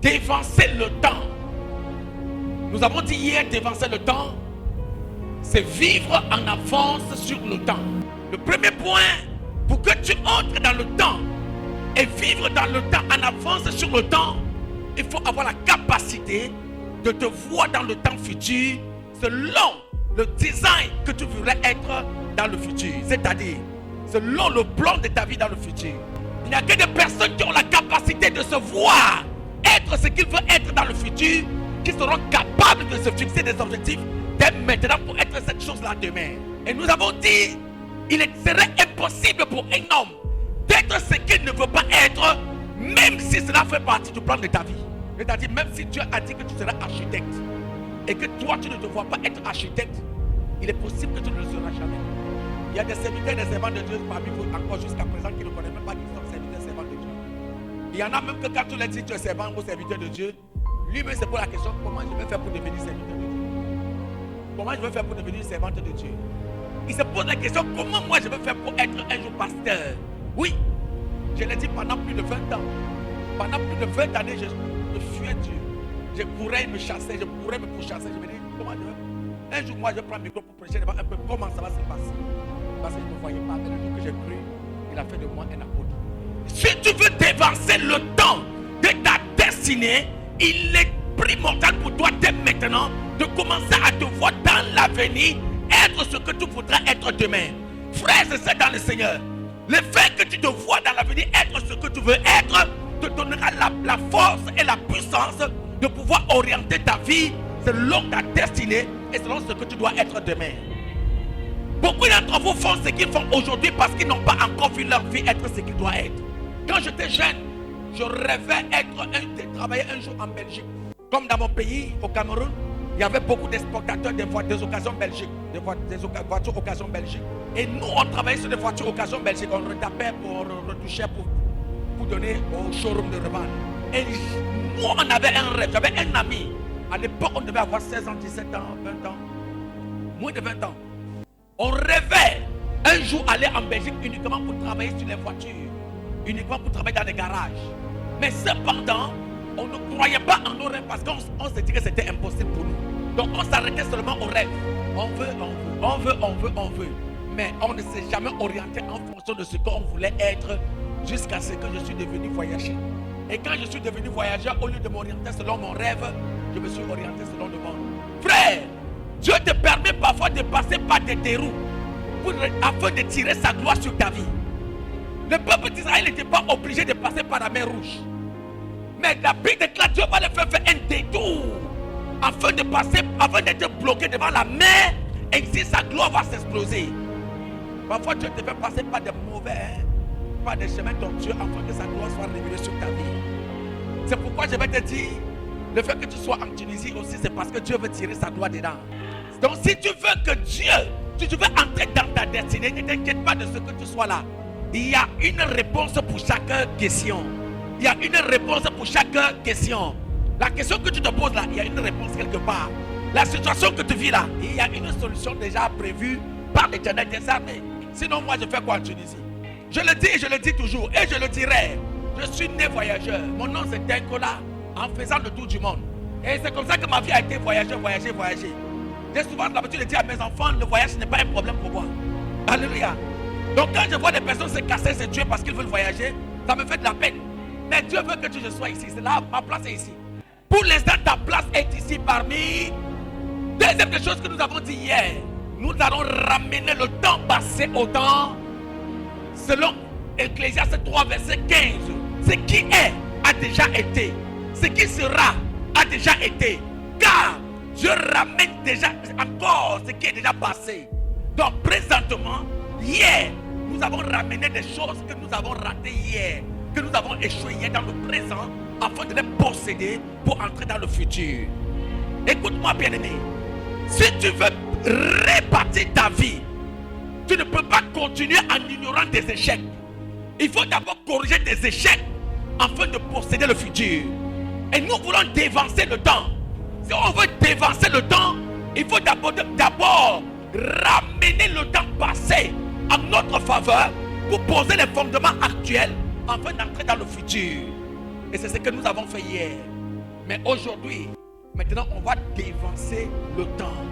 Dévancer le temps. Nous avons dit hier, dévancer le temps, c'est vivre en avance sur le temps. Le premier point, pour que tu entres dans le temps et vivre dans le temps en avance sur le temps, il faut avoir la capacité de te voir dans le temps futur selon le design que tu voudrais être dans le futur. C'est-à-dire, selon le plan de ta vie dans le futur. Il n'y a que des personnes qui ont la capacité de se voir être ce qu'ils veulent être dans le futur, qui seront capables de se fixer des objectifs dès maintenant pour être cette chose-là demain. Et nous avons dit, il serait impossible pour un homme d'être ce qu'il ne veut pas être, même si cela fait partie du plan de ta vie. C'est-à-dire, même si Dieu a dit que tu seras architecte et que toi tu ne te vois pas être architecte, il est possible que tu ne le seras jamais. Il y a des serviteurs et des servants de Dieu parmi vous encore jusqu'à présent qui ne connaissent même pas qu'ils sont serviteurs et servants de Dieu. Il y en a même que quand tu leur dis que tu es servant ou serviteur de Dieu, lui-même c'est pour la question, comment je vais faire pour devenir serviteur de Dieu? Comment je vais faire pour devenir servante de Dieu? Il se pose la question, comment moi je vais faire pour être un jour pasteur? Oui, je l'ai dit pendant plus de 20 ans. Pendant plus de 20 années, je fuyais Dieu. Je pourrais me chasser, je pourrais me pourchasser. Je me dis, comment je vais? Un jour, moi, je prends le micro pour prêcher devant un peu comment ça va se passer. Parce qu'il ne me voyait pas. Mais le jour que j'ai cru, il a fait de moi un apôtre. Si tu veux dévancer le temps de ta destinée, il est primordial pour toi dès maintenant de commencer à te voir dans l'avenir être ce que tu voudras être demain. Frères et sœurs dans le Seigneur, le fait que tu te vois dans l'avenir être ce que tu veux être te donnera la force et la puissance de pouvoir orienter ta vie selon ta destinée et selon ce que tu dois être demain. Beaucoup d'entre vous font ce qu'ils font aujourd'hui parce qu'ils n'ont pas encore vu leur vie être ce qu'ils doivent être. Quand j'étais jeune, je rêvais de travailler un jour en Belgique. Comme dans mon pays, au Cameroun, il y avait beaucoup d'exportateurs des occasions Belgique, des voitures occasion Belgique. Et nous, on travaillait sur des voitures occasion Belgique. On retapait pour retoucher, pour donner au showroom de revente. Et nous, on avait un rêve. J'avais un ami. À l'époque, on devait avoir 16 ans, 17 ans, 20 ans. Moins de 20 ans. On rêvait un jour aller en Belgique uniquement pour travailler sur les voitures. Uniquement pour travailler dans les garages. Mais cependant, on ne croyait pas en nos rêves parce qu'on se dit que c'était impossible pour nous. Donc on s'arrêtait seulement aux rêves. On veut. Mais on ne s'est jamais orienté en fonction de ce qu'on voulait être jusqu'à ce que je suis devenu voyageur. Et quand je suis devenu voyageur, au lieu de m'orienter selon mon rêve, je me suis orienté selon le monde. Frère, Dieu te permet parfois de passer par des dérouts afin de tirer sa gloire sur ta vie. Le peuple d'Israël n'était pas obligé de passer par la mer Rouge. Mais la Bible déclare que Dieu va le faire un détour afin de passer, afin d'être bloqué devant la mer, et ici sa gloire va s'exploser. Parfois Dieu te fait passer par des mauvais, par des chemins tortueux afin que sa gloire soit révélée sur ta vie. C'est pourquoi je vais te dire, le fait que tu sois en Tunisie aussi, c'est parce que Dieu veut tirer sa gloire dedans. Donc si tu veux que Dieu, si tu veux entrer dans ta destinée, ne t'inquiète pas de ce que tu sois là. Il y a une réponse pour chaque question. Il y a une réponse pour chaque question. La question que tu te poses là, il y a une réponse quelque part. La situation que tu vis là, il y a une solution déjà prévue par l'Éternel des armées. Sinon moi je fais quoi en Tunisie? Je le dis et je le dis toujours et je le dirai. Je suis né voyageur. Mon nom c'est Denkola en faisant le tour du monde. Et c'est comme ça que ma vie a été voyager. J'ai souvent l'habitude de dire à mes enfants, le voyage n'est pas un problème pour moi. Alléluia. Donc quand je vois des personnes se casser, se tuer parce qu'ils veulent voyager, ça me fait de la peine. Mais Dieu veut que je sois ici. C'est là, ma place est ici. Pour l'instant, ta place est ici parmi. Deuxième des choses que nous avons dit hier, nous allons ramener le temps passé au temps. Selon Ecclésiaste 3, verset 15. Ce qui est a déjà été. Ce qui sera a déjà été. Car Dieu ramène déjà encore ce qui est déjà passé. Donc présentement, hier, nous avons ramené des choses que nous avons ratées hier, que nous avons échoué hier dans le présent, afin de les posséder pour entrer dans le futur. Écoute-moi bien aimé, si tu veux répartir ta vie, tu ne peux pas continuer en ignorant des échecs. Il faut d'abord corriger tes échecs afin de posséder le futur. Et nous voulons dévancer le temps. Si on veut dévancer le temps, il faut d'abord ramener le temps passé en notre faveur pour poser les fondements actuels afin d'entrer dans le futur. Et c'est ce que nous avons fait hier. Mais aujourd'hui, maintenant, on va dévancer le temps.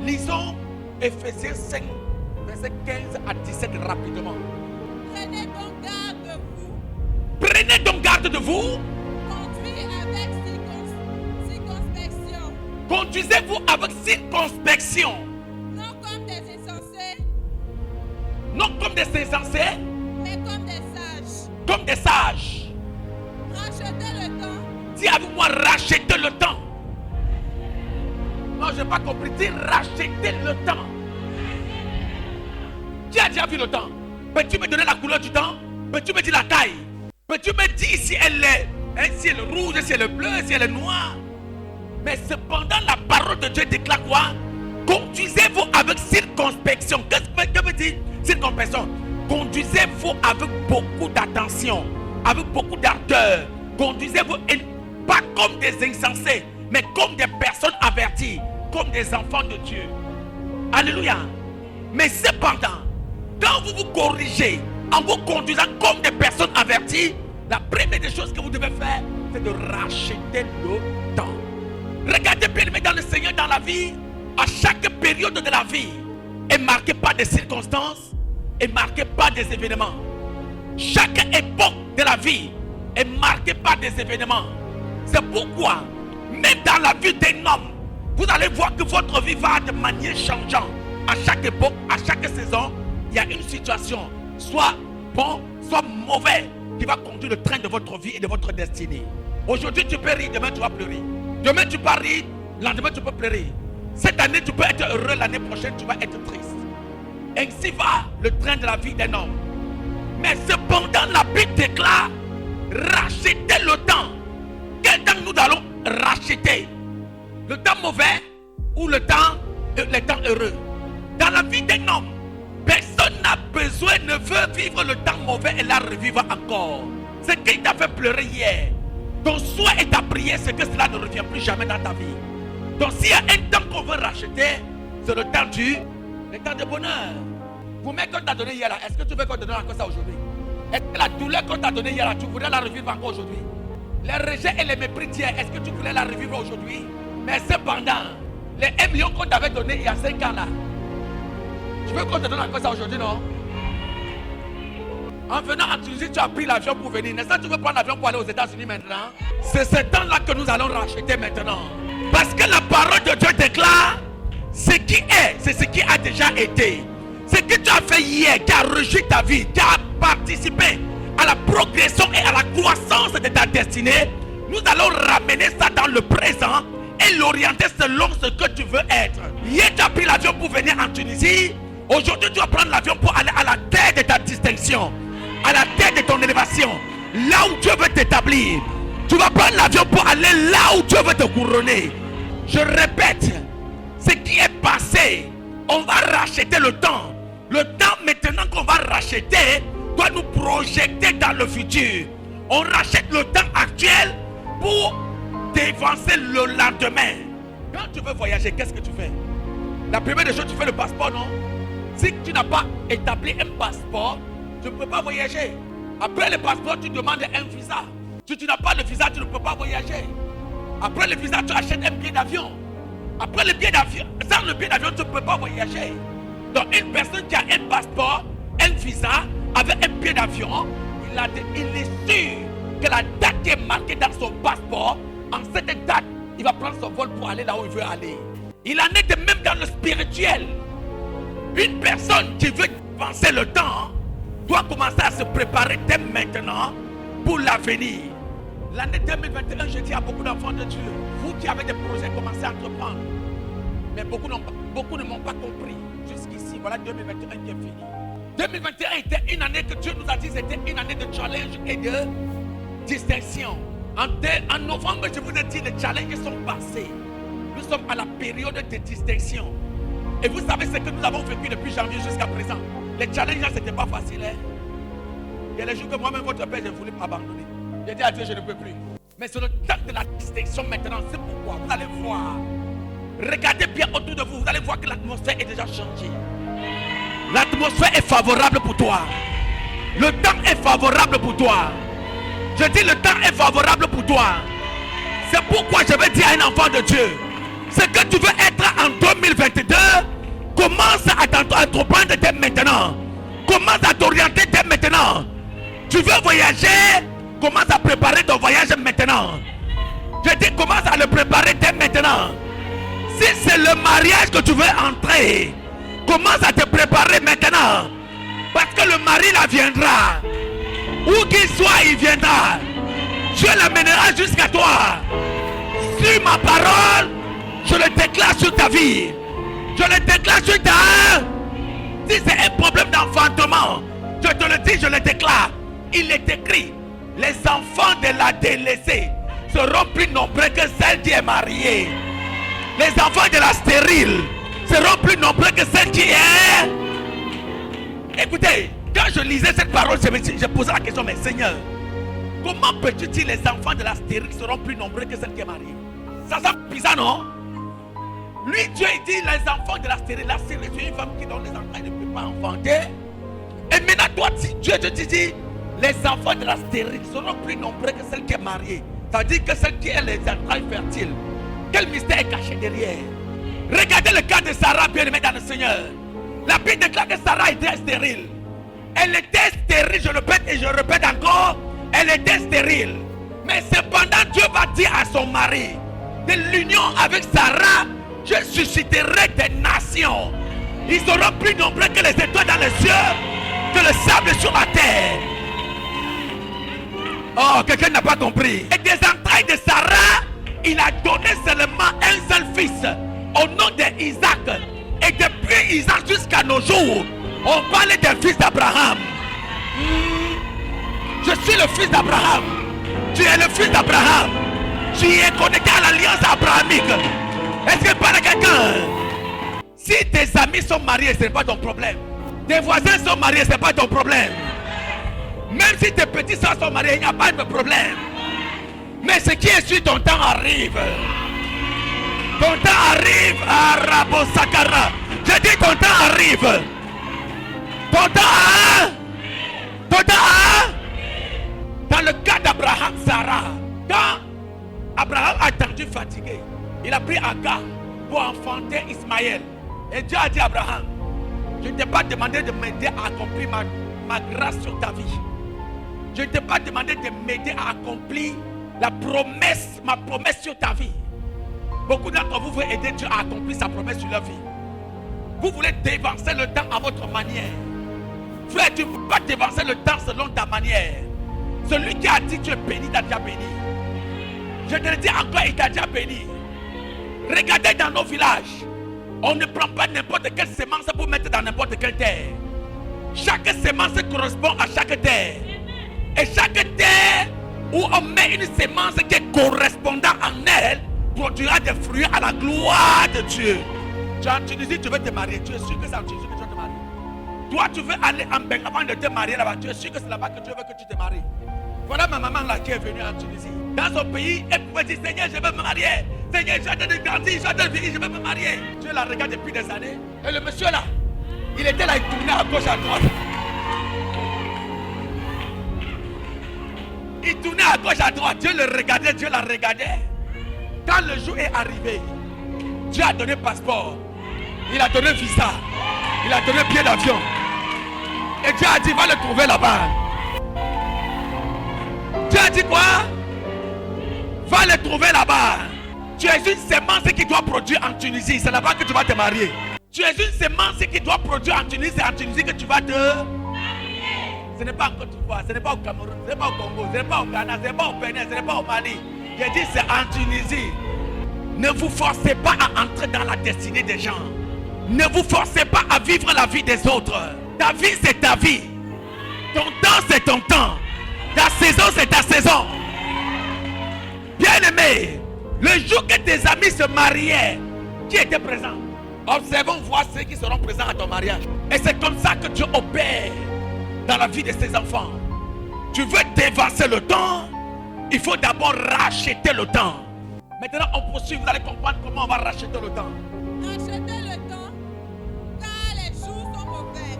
Lisons Ephésiens 5, versets 15 à 17 rapidement. Prenez donc garde de vous. Prenez donc garde de vous. Conduisez avec circonspection. Conduisez-vous avec circonspection. Non comme des insensés, Non comme des insensés, mais comme des sages. comme des sages. Rachetez le temps. Dis avec moi, rachetez le temps. Non, je n'ai pas compris. Dis rachetez le temps. Qui a déjà vu le temps? Peux-tu me donner la couleur du temps? Peux-tu me dire la taille? Peux-tu me dire si elle est, si elle est rouge, si elle est bleue, si elle est noire? Mais cependant, la parole de Dieu déclare quoi? Conduisez-vous avec circonspection. Qu'est-ce que veut dire circonspection? Conduisez-vous avec beaucoup d'attention, avec beaucoup d'ardeur. Conduisez-vous pas comme des insensés, mais comme des personnes averties, comme des enfants de Dieu. Alléluia. Mais cependant, quand vous vous corrigez en vous conduisant comme des personnes averties, la première des choses que vous devez faire, c'est de racheter le temps. Regardez bien, mais dans le Seigneur, dans la vie, à chaque période de la vie est marquée par des circonstances, est marquée par des événements. Chaque époque de la vie est marquée par des événements. C'est pourquoi, même dans la vie d'un homme, vous allez voir que votre vie va de manière changeante. À chaque époque, à chaque saison, il y a une situation, soit bon, soit mauvais, qui va conduire le train de votre vie et de votre destinée. Aujourd'hui, tu peux rire, demain, tu vas pleurer. Demain, tu peux rire, lendemain, tu peux pleurer. Cette année, tu peux être heureux, l'année prochaine, tu vas être triste. Ainsi va le train de la vie d'un homme. Mais cependant, la Bible déclare racheter le temps. Quel temps nous allons racheter? Le temps mauvais ou les temps heureux? Dans la vie d'un homme, personne n'a besoin, ne veut vivre le temps mauvais et la revivre encore. Ce qui t'a fait pleurer hier, ton souhait et ta prière, c'est que cela ne revient plus jamais dans ta vie. Donc s'il y a un temps qu'on veut racheter, c'est le temps de bonheur. Vous mettez qu'on t'a donné hier là, est-ce que tu veux qu'on te donne encore ça aujourd'hui? Est-ce que la douleur qu'on t'a donnée hier là, tu voudrais la revivre encore aujourd'hui? Les rejets et les mépris d'hier, est-ce que tu voulais la revivre aujourd'hui? Mais cependant, les 1 million qu'on t'avait donné il y a 5 ans là, tu veux qu'on te donne encore ça aujourd'hui, non? En venant en Tunisie, tu as pris l'avion pour venir. N'est-ce pas que tu veux prendre l'avion pour aller aux États-Unis maintenant? C'est ce temps-là que nous allons racheter maintenant. Parce que la parole de Dieu déclare ce qui est, c'est ce qui a déjà été. Ce que tu as fait hier, qui a réjoui ta vie, qui a participé à la progression et à la croissance de ta destinée, nous allons ramener ça dans le présent et l'orienter selon ce que tu veux être. Hier, tu as pris l'avion pour venir en Tunisie. Aujourd'hui, tu vas prendre l'avion pour aller à la terre de ta distinction, à la terre de ton élévation, là où Dieu veut t'établir. Tu vas prendre l'avion pour aller là où Dieu veut te couronner. Je répète, ce qui est passé, on va racheter le temps. Le temps maintenant qu'on va racheter doit nous projeter dans le futur. On rachète le temps actuel pour dévancer le lendemain. Quand tu veux voyager, qu'est-ce que tu fais? La première des choses, tu fais le passeport, non? Si tu n'as pas établi un passeport, tu ne peux pas voyager. Après le passeport, tu demandes un visa. Si tu n'as pas de visa, tu ne peux pas voyager. Après le visa, tu achètes un billet d'avion. Après le billet d'avion, sans le billet d'avion, tu ne peux pas voyager. Donc une personne qui a un passeport, un visa, avec un billet d'avion, il est sûr que la date qui est marquée dans son passeport, en cette date, il va prendre son vol pour aller là où il veut aller. Il en est de même dans le spirituel. Une personne qui veut avancer le temps doit commencer à se préparer dès maintenant pour l'avenir. L'année 2021, je dis à beaucoup d'enfants de Dieu, vous qui avez des projets, commencez à entreprendre. Mais beaucoup ne m'ont pas compris. Jusqu'ici, voilà 2021 qui est fini. 2021 était une année que Dieu nous a dit, c'était une année de challenge et de distinction. En novembre, je vous ai dit, les challenges sont passés. Nous sommes à la période de distinction. Et vous savez ce que nous avons vécu depuis janvier jusqu'à présent. Les challenges, ce n'était pas facile. Hein? Il y a les jours que moi-même, votre père, j'ai voulu m'abandonner. J'ai dit à Dieu, je ne peux plus. Mais c'est le temps de la distinction maintenant. C'est pourquoi vous allez voir. Regardez bien autour de vous. Vous allez voir que l'atmosphère est déjà changée. L'atmosphère est favorable pour toi. Le temps est favorable pour toi. Je dis le temps est favorable pour toi. C'est pourquoi je vais dire à un enfant de Dieu, ce que tu veux être en 2022, commence à t'entreprendre dès maintenant. Commence à t'orienter dès maintenant. Tu veux voyager, commence à préparer ton voyage maintenant. Je dis, commence à le préparer dès maintenant. Si c'est le mariage que tu veux entrer, commence à te préparer maintenant. Parce que le mari là viendra. Où qu'il soit, il viendra. Dieu l'amènera jusqu'à toi. Sur ma parole, je le déclare sur ta vie. Je le déclare sur ta... Si c'est un problème d'enfantement, je te le dis, je le déclare. Il est écrit, les enfants de la délaissée seront plus nombreux que celle qui est mariée. Les enfants de la stérile seront plus nombreux que celle qui est... Écoutez, quand je lisais cette parole, je posais la question, mais Seigneur, comment peux-tu dire les enfants de la stérile seront plus nombreux que celle qui est mariée? Ça sent bizarre, non? Lui, Dieu, il dit les enfants de la stérile. La stérile, c'est une femme qui donne les enfants, elle ne peut pas enfanter. Et maintenant, toi, Dieu te dit, les enfants de la stérile seront plus nombreux que celle qui est mariée. Ça veut dire que celle qui est les entrailles fertiles. Quel mystère est caché derrière? Regardez le cas de Sarah, bien-aimée dans le Seigneur. La Bible déclare que Sarah était stérile. Elle était stérile, je répète et je répète encore. Elle était stérile. Mais cependant, Dieu va dire à son mari, de l'union avec Sarah, je susciterai des nations. Ils seront plus nombreux que les étoiles dans les cieux, que le sable sur la terre. Oh, quelqu'un n'a pas compris. Et des entrailles de Sarah, il a donné seulement un seul fils, au nom d'Isaac. Et depuis Isaac jusqu'à nos jours, on parle des fils d'Abraham. Je suis le fils d'Abraham. Tu es le fils d'Abraham. Tu es connecté à l'alliance abrahamique. Est-ce que parle à quelqu'un? Si tes amis sont mariés, ce n'est pas ton problème. Tes voisins sont mariés, ce n'est pas ton problème. Même si tes petits soeurs sont mariés, il n'y a pas de problème. Mais ce qui est sur ton temps arrive. Ton temps arrive à Rabo Sakara. Je dis ton temps arrive. Ton temps. Ton temps. Dans le cas d'Abraham, Sarah, quand Abraham a attendu fatigué, il a pris Agar pour enfanter Ismaël. Et Dieu a dit à Abraham, je ne t'ai pas demandé de m'aider à accomplir ma grâce sur ta vie. Je ne t'ai pas demandé de m'aider à accomplir ma promesse sur ta vie. Beaucoup d'entre vous veulent aider Dieu à accomplir sa promesse sur leur vie. Vous voulez dévancer le temps à votre manière. Frère, tu ne peux pas dévancer le temps selon ta manière. Celui qui a dit tu es béni, t'a déjà béni. Je te le dis encore, il t'a déjà béni. Regardez dans nos villages, on ne prend pas n'importe quelle sémence pour mettre dans n'importe quelle terre. Chaque sémence correspond à chaque terre. Et chaque terre où on met une sémence qui est correspondant en elle produira des fruits à la gloire de Dieu. Tu es en Tunisie, tu veux te marier. Tu es sûr que c'est en Tunisie que tu vas te marier. Toi, tu veux aller en Benghazi avant de te marier là-bas. Tu es sûr que c'est là-bas que Dieu veut que tu te maries. Voilà ma maman là qui est venue en Tunisie. Dans son pays, elle pouvait dire Seigneur, je veux me marier. Seigneur, j'ai hâte de grandir, j'ai hâte de vieillir, je veux me marier. Dieu la regarde depuis des années. Et le monsieur là, il était là, il tournait à gauche, à droite. Il tournait à gauche, à droite. Dieu le regardait, Dieu la regardait. Quand le jour est arrivé, Dieu a donné passeport. Il a donné visa. Il a donné billet d'avion. Et Dieu a dit, va le trouver là-bas. Dieu a dit quoi? Va le trouver là-bas. Tu es une sémence qui doit produire en Tunisie. C'est là-bas que tu vas te marier. Tu es une sémence qui doit produire en Tunisie. C'est en Tunisie que tu vas te... Ce n'est pas en Côte d'Ivoire, ce n'est pas au Cameroun, ce n'est pas au Congo, ce n'est pas au Ghana, ce n'est pas au Bénin, ce n'est pas au Mali. J'ai dit c'est en Tunisie. Ne vous forcez pas à entrer dans la destinée des gens. Ne vous forcez pas à vivre la vie des autres. Ta vie c'est ta vie. Ton temps c'est ton temps. Ta saison c'est ta saison. Bien-aimé, le jour que tes amis se mariaient, qui était présent? Observons, voir ceux qui seront présents à ton mariage. Et c'est comme ça que Dieu opère dans la vie de ses enfants. Tu veux dévancer le temps, il faut d'abord racheter le temps. Maintenant on poursuit, vous allez comprendre comment on va racheter le temps. Rachetez le temps, car les jours sont mauvais.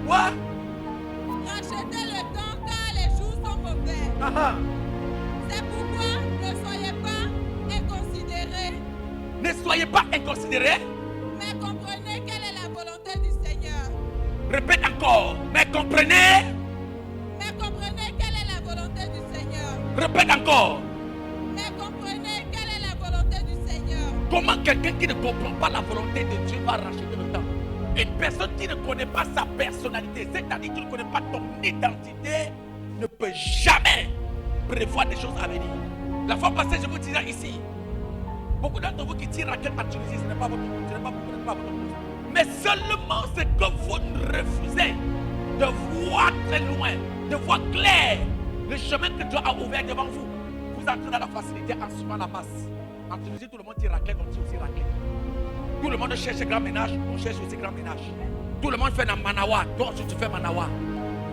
Quoi? Rachetez le temps, car les jours sont mauvais. C'est pourquoi ne soyez pas soyez pas inconsidérés. Mais comprenez quelle est la volonté du Seigneur. Répète encore. Mais comprenez. Mais comprenez quelle est la volonté du Seigneur. Répète encore. Mais comprenez quelle est la volonté du Seigneur. Comment quelqu'un qui ne comprend pas la volonté de Dieu va racheter le temps? Une personne qui ne connaît pas sa personnalité, c'est-à-dire qui ne connaît pas ton identité, ne peut jamais prévoir des choses à venir. La fois passée, je vous disais ici, beaucoup d'entre vous qui tirent à quelle Tunisie, ce n'est pas votre cause. Mais seulement ce que vous refusez de voir très loin, de voir clair le chemin que Dieu a ouvert devant vous. Vous entrez dans la facilité en suivant la masse. En Tunisie, tout le monde tire raclette, on tire aussi raclette. Tout le monde cherche grand ménage, on cherche aussi grand ménage. Tout le monde fait un manawa, toi aussi tu fais manawa.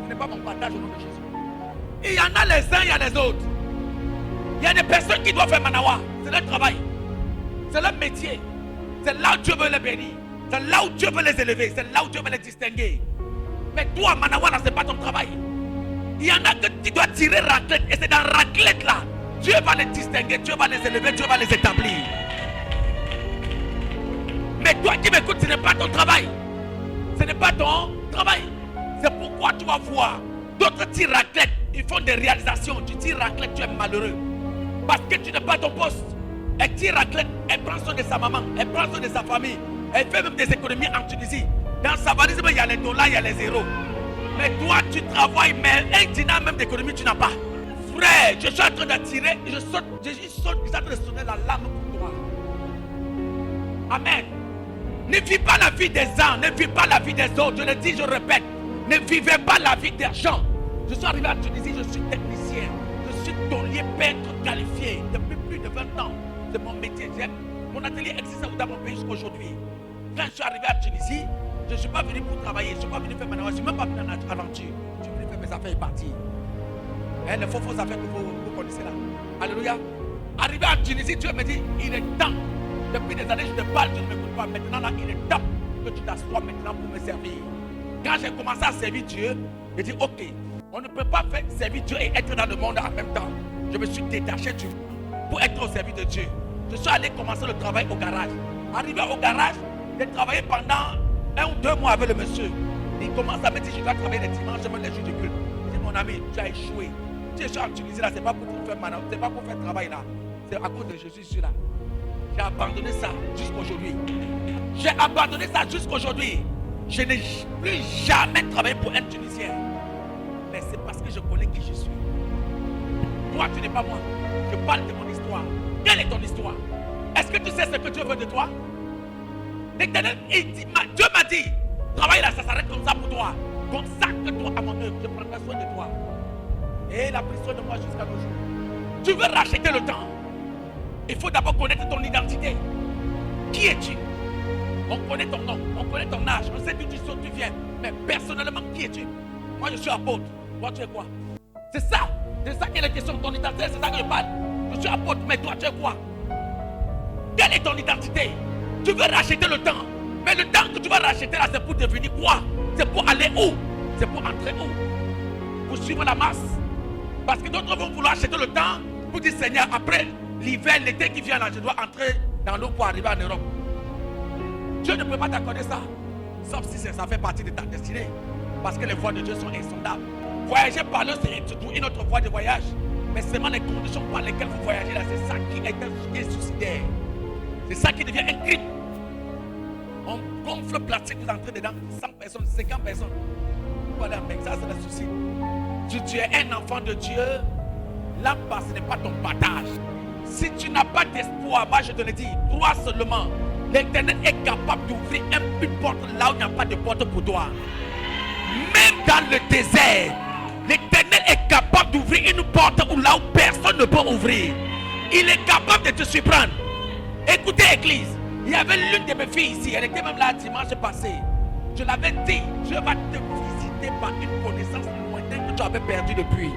Ce n'est pas mon partage au nom de Jésus. Il y en a les uns, il y a les autres. Il y a des personnes qui doivent faire manawa. C'est leur travail. C'est leur métier. C'est là où Dieu veut les bénir. C'est là où Dieu veut les élever. C'est là où Dieu veut les distinguer. Mais toi, manawa, ce n'est pas ton travail. Il y en a que tu dois tirer raclette. Et c'est dans raclette là. Dieu va les distinguer, Dieu va les élever, Dieu va les établir. Mais toi qui m'écoutes, ce n'est pas ton travail. Ce n'est pas ton travail. C'est pourquoi tu vas voir d'autres tirent raclette. Ils font des réalisations. Tu tires raclette, tu es malheureux. Parce que tu n'es pas ton poste. Elle tire raclette, elle prend soin de sa maman, elle prend soin de sa famille. Elle fait même des économies en Tunisie. Dans sa valise, il y a les dollars, il y a les zéros. Mais toi, tu travailles, mais un dinar même d'économie, tu n'as pas. Frère, je suis en train d'attirer, je suis en train de sonner la lame pour toi. Amen. Ne vis pas la vie des uns, ne vis pas la vie des autres. Je le dis, je répète. Ne vivez pas la vie des gens. Je suis arrivé à Tunisie, je suis technicien. Je suis taulier peintre qualifié depuis plus de 20 ans. C'est mon métier. Mon atelier existe dans mon pays jusqu'à aujourd'hui. Quand je suis arrivé à Tunisie, je ne suis pas venu pour travailler. Je ne suis pas venu faire ma je ne suis même pas venu en aventure. Je suis venu faire mes affaires et partir. Les faux affaires que vous connaissez là. Alléluia. Arrivé à Tunisie, Dieu me dit, il est temps. Depuis des années, je te parle, tu ne m'écoutes pas. Maintenant, là, il est temps que tu t'assoies maintenant pour me servir. Quand j'ai commencé à servir Dieu, j'ai dit, ok, on ne peut pas faire servir Dieu et être dans le monde en même temps. Je me suis détaché du monde pour être au service de Dieu. Je suis allé commencer le travail au garage. Arrivé au garage, j'ai travaillé pendant 1 ou 2 mois avec le monsieur. Il commence à me dire, je dois travailler les dimanches, même les jours de culte. Je dis, mon ami, tu as échoué. Tu es en Tunisie là, c'est pas pour faire manœuvre, c'est pas pour faire travail là. C'est à cause de Jésus, je suis là. J'ai abandonné ça jusqu'aujourd'hui. J'ai abandonné ça jusqu'aujourd'hui. Je n'ai plus jamais travaillé pour un Tunisien. Mais c'est parce que je connais qui je suis. Toi, tu n'es pas moi. Je parle de mon histoire. Quelle est ton histoire? Est-ce que tu sais ce que Dieu veut de toi? L'Éternel, Dieu m'a dit, travaille là, ça s'arrête comme ça pour toi. Consacre-toi à mon œuvre, je prendrai soin de toi. Et il a pris soin de moi jusqu'à nos jours. Tu veux racheter le temps? Il faut d'abord connaître ton identité. Qui es-tu? On connaît ton nom, on connaît ton âge, on sait d'où tu sors, tu viens. Mais personnellement, qui es-tu? Moi, je suis apôtre. Toi, tu es quoi? C'est ça qui est la question de ton identité, c'est ça que je parle. Je suis apôtre, mais toi, tu es quoi? Quelle est ton identité? Tu veux racheter le temps. Mais le temps que tu vas racheter là, c'est pour devenir quoi? C'est pour aller où? C'est pour entrer où? Pour suivre la masse. Parce que d'autres vont vouloir acheter le temps pour dire, Seigneur, après l'hiver, l'été qui vient là, je dois entrer dans l'eau pour arriver en Europe. Dieu ne peut pas t'accorder ça. Sauf si ça fait partie de ta destinée. Parce que les voies de Dieu sont insondables. Voyager par l'eau, c'est une autre voie de voyage. Mais seulement les conditions par lesquelles vous voyagez là, c'est ça qui est suicidaire. C'est ça qui devient un crime. On gonfle le plastique, vous entrez dedans, 100 personnes, 50 personnes. Voilà, mais ça c'est le souci. Tu es un enfant de Dieu. Là-bas, ce n'est pas ton partage. Si tu n'as pas d'espoir, moi je te le dis, toi seulement, l'Éternel est capable d'ouvrir une porte là où il n'y a pas de porte pour toi. Même dans le désert, l'Éternel est capable d'ouvrir une porte où là où personne ne peut ouvrir. Il est capable de te surprendre. Écoutez, Église, il y avait l'une de mes filles ici, elle était même là dimanche passé. Je l'avais dit, Dieu va te visiter par une connaissance lointaine que tu avais perdue depuis.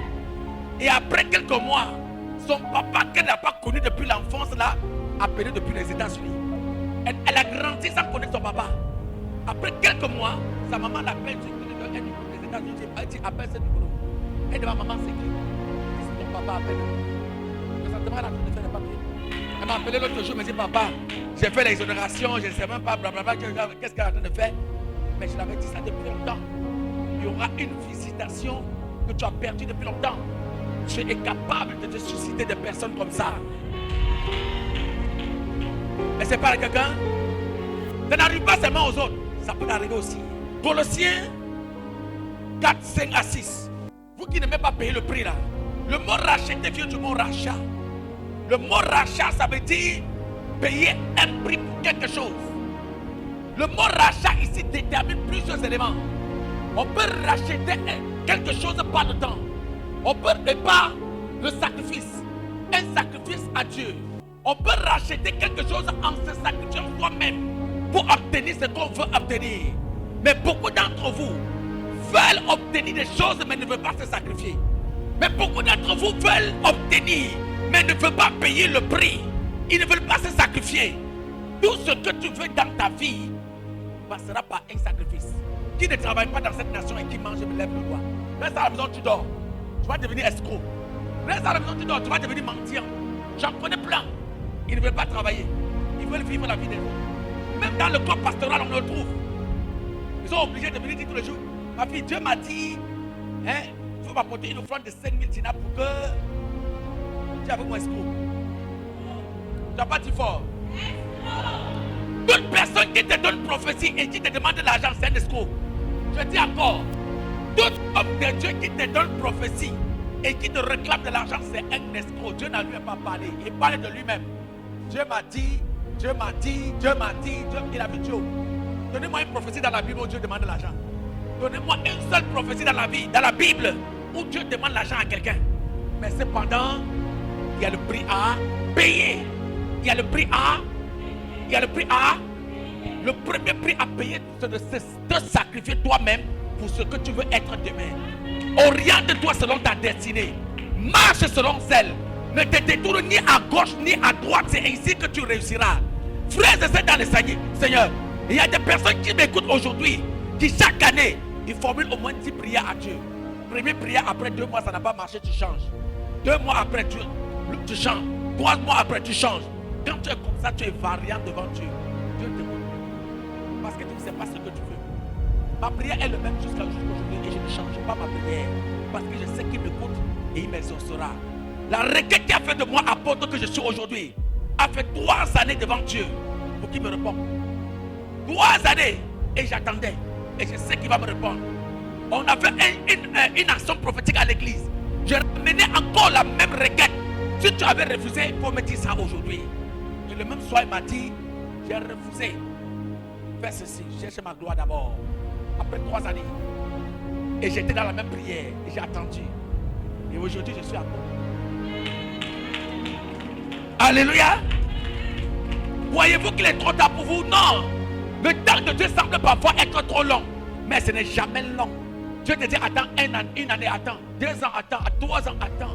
Et après quelques mois, son papa, qu'elle n'a pas connu depuis l'enfance, l'a appelé depuis les États-Unis. Elle a grandi sans connaître son papa. Après quelques mois, sa maman l'appelle du numéro des États-Unis. Elle dit, appelle ce numéro. Elle dit, maman, c'est qui? C'est ton papa, appelle. Présentement, elle a en train de faire les papiers. Elle m'a appelé l'autre jour, elle m'a dit, papa, j'ai fait l'exonération, je ne sais même pas, blablabla, qu'est-ce qu'elle est en train de faire? Mais je l'avais dit ça depuis longtemps. Il y aura une visitation que tu as perdue depuis longtemps. Tu es capable de te susciter des personnes comme ça. Mais c'est pas à quelqu'un. Ça n'arrive pas seulement aux autres, ça peut arriver aussi. Colossiens 4, 5 à 6. Vous qui n'aimez pas payer le prix là, le mot racheter vient du mot rachat. Le mot rachat, ça veut dire payer un prix pour quelque chose. Le mot rachat ici détermine plusieurs éléments. On peut racheter quelque chose par le temps. On peut par le sacrifice. Un sacrifice à Dieu. On peut racheter quelque chose en se sacrifiant soi-même pour obtenir ce qu'on veut obtenir. Mais beaucoup d'entre vous veulent obtenir des choses mais ne veulent pas se sacrifier. Mais beaucoup d'entre vous veulent obtenir mais ne veulent pas payer le prix. Ils ne veulent pas se sacrifier. Tout ce que tu veux dans ta vie passera par un sacrifice. Qui ne travaille pas dans cette nation et qui mange, me lève le doigt. Reste à la maison, tu dors. Tu vas devenir escroc. Reste à la maison, tu dors. Tu vas devenir mendiant. J'en connais plein. Ils ne veulent pas travailler. Ils veulent vivre la vie des autres. Même dans le corps pastoral, on le trouve. Ils sont obligés de venir dire tous les jours, ma fille, Dieu m'a dit, il faut m'apporter une offrande de 5000 dinars pour que tu es avec moi escroc. Tu n'as pas dit fort. Toute personne qui te donne prophétie et qui te demande de l'argent, c'est un escroc. Je dis encore, tout homme de Dieu qui te donne prophétie et qui te réclame de l'argent, c'est un escroc. Dieu n'a lui pas parlé. Il parle de lui-même. Dieu m'a dit, Dieu m'a dit, Dieu m'a dit, Dieu, il a vu Dieu. Donnez-moi une prophétie dans la Bible où Dieu demande de l'argent. Donnez-moi une seule prophétie dans la Bible où Dieu demande l'argent à quelqu'un. Mais cependant, il y a le prix à payer. Il y a le prix à... Il y a le prix à... Le premier prix à payer, c'est de te sacrifier toi-même pour ce que tu veux être demain. Oriente-toi selon ta destinée. Marche selon celle. Ne te détourne ni à gauche ni à droite. C'est ainsi que tu réussiras. Frères et sœurs dans le Seigneur, il y a des personnes qui m'écoutent aujourd'hui, qui chaque année, ils formulent au moins 10 prières à Dieu. Première prière, après 2 mois, ça n'a pas marché, tu changes. 2 mois après, tu changes. 3 mois après, tu changes. Quand tu es comme ça, tu es variant devant Dieu. Dieu te connaît. Parce que tu ne sais pas ce que tu veux. Ma prière est le même jusqu'à aujourd'hui et je ne change pas ma prière. Parce que je sais qu'il m'écoute et il m'exaucera. La requête qui a fait de moi apôtre que je suis aujourd'hui a fait 3 années devant Dieu pour qu'il me réponde. 3 années et j'attendais. Et je sais qu'il va me répondre. On a fait une action prophétique à l'église. Je ramenais encore la même requête. Si tu avais refusé, il faut me dire ça aujourd'hui. Et le même soir, il m'a dit, j'ai refusé. Fais ceci, cherche ma gloire d'abord. Après 3 années. Et j'étais dans la même prière. Et j'ai attendu. Et aujourd'hui, je suis à côté. Alléluia. Voyez-vous qu'il est trop tard pour vous? Non. Le temps de Dieu semble parfois être trop long. Mais ce n'est jamais long. Dieu te dit, attends une année, attends. 2 ans, attends. 3 ans, attends.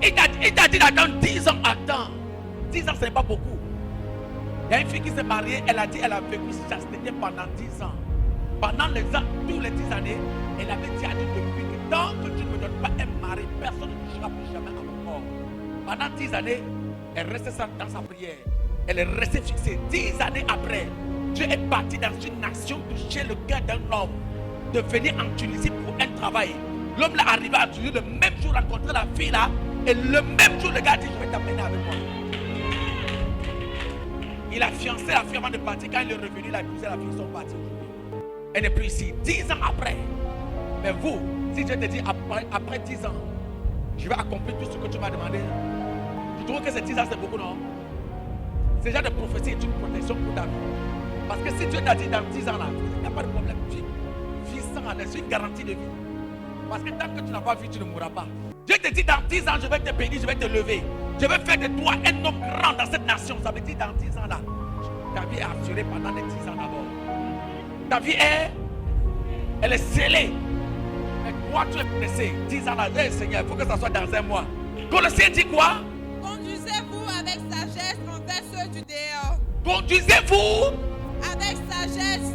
Il t'a dit d'attendre 10 ans, attends. 10 ans, ce n'est pas beaucoup. Il y a une fille qui s'est mariée, elle a dit qu'elle a vécu chasteté pendant 10 ans. Pendant les ans, tous les 10 années, elle avait dit à Dieu depuis que tant que tu ne me donnes pas un mari, personne ne touchera plus jamais à mon corps. Pendant 10 années, elle restait dans sa prière. Elle est restée fixée. 10 années après, Dieu est parti dans une nation toucher le cœur d'un homme de venir en Tunisie pour un travail. L'homme là arrivé à Tunisie, le même jour rencontrer la fille là, et le même jour le gars dit, je vais t'amener avec moi. Il a fiancé la fille avant de partir. Quand il est revenu, il a épousé la fille, ils sont partis aujourd'hui. Elle n'est plus ici. 10 ans après. Mais vous, si Dieu te dit après 10 ans, je vais accomplir tout ce que tu m'as demandé, tu trouves que ces 10 ans c'est beaucoup, non? Ce genre de prophétie est une protection pour ta vie. Parce que si Dieu t'a dit dans 10 ans là, il n'y a pas de problème. Vis sans aller, c'est une garantie de vie. Parce que tant que tu n'as pas vu, tu ne mourras pas. Dieu te dit dans 10 ans, je vais te bénir, je vais te lever. Je vais faire de toi un homme grand dans cette nation. Ça veut dire dans 10 ans là, ta vie est assurée pendant les 10 ans d'abord. Ta vie elle est scellée. Mais toi, tu es pressé. 10 ans là, hey, Seigneur, il faut que ça soit dans un mois. Colossiens dit quoi? Conduisez-vous avec sagesse envers ceux du dehors. Conduisez-vous avec sagesse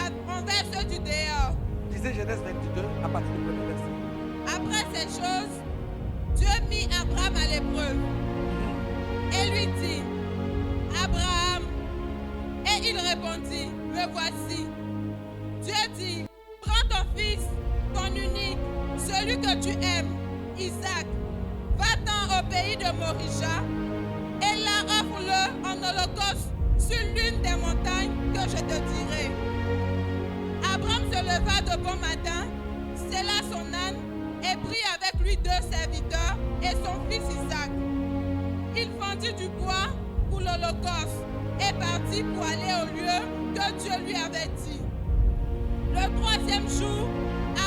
envers ceux du dehors. Lisez Genèse 22 à partir du premier verset. Après ces choses, Dieu mit Abraham à l'épreuve et lui lui dit, Abraham. Et il répondit, me voici. Dieu dit, prends ton fils, ton unique, celui que tu aimes, Isaac, va-t'en au pays de Morija, et là offre-le en holocauste sur l'une des montagnes que je te dirai. Abraham se leva de bon matin, sella son âne, et prit avec lui 2 serviteurs et son fils Isaac. Il fendit du bois pour l'holocauste et partit pour aller au lieu que Dieu lui avait dit. Le 3e jour,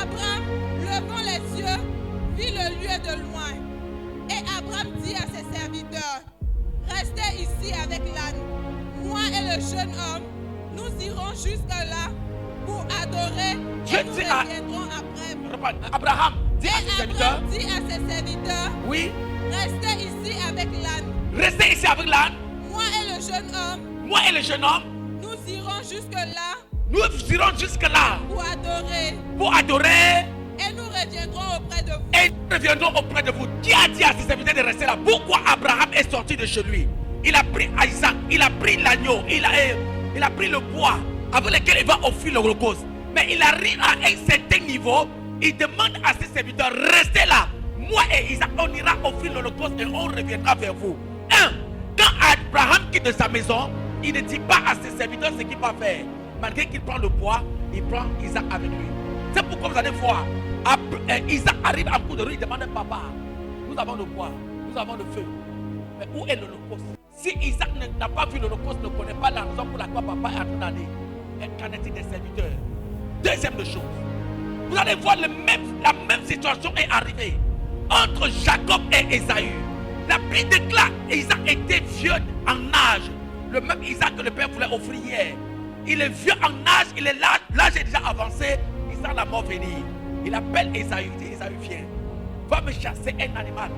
Abraham, levant les yeux, vit le lieu de loin. Et Abraham dit à ses serviteurs, restez ici avec l'âne. Moi et le jeune homme, nous irons jusque-là pour adorer et nous reviendrons après. Abraham dit à ses serviteurs, oui, restez ici avec l'âne. Restez ici avec l'âne. Moi et le jeune homme, nous irons jusque-là. Nous irons jusque-là pour adorer. Et nous reviendrons auprès de vous. Qui a dit à ses serviteurs de rester là? Pourquoi Abraham est sorti de chez lui? Il a pris Isaac, il a pris l'agneau, il a pris le bois avec lequel il va offrir l'holocauste. Mais il arrive à un certain niveau, il demande à ses serviteurs, restez là. Moi et Isaac, on ira offrir l'holocauste et on reviendra vers vous. Quand Abraham quitte de sa maison, il ne dit pas à ses serviteurs ce qu'il va faire. Malgré qu'il prend le bois, il prend Isaac avec lui. C'est pourquoi vous allez voir, Isaac arrive à bout de rue, il demande, papa, nous avons le bois, nous avons le feu. Mais où est l'holocauste? Si Isaac n'a pas vu l'holocauste, ne connaît pas la raison pour laquelle papa est en train d'aller, qu'en est-il des serviteurs? Deuxième chose, vous allez voir la même situation est arrivée entre Jacob et Ésaü. La Bible déclare Isaac était vieux en âge. Le même Isaac que le père voulait offrir hier. Il est vieux en âge, il est là, l'âge est déjà avancé, il sent la mort venir. Il appelle Ésaü, il dit Ésaü, viens, va me chasser un animal.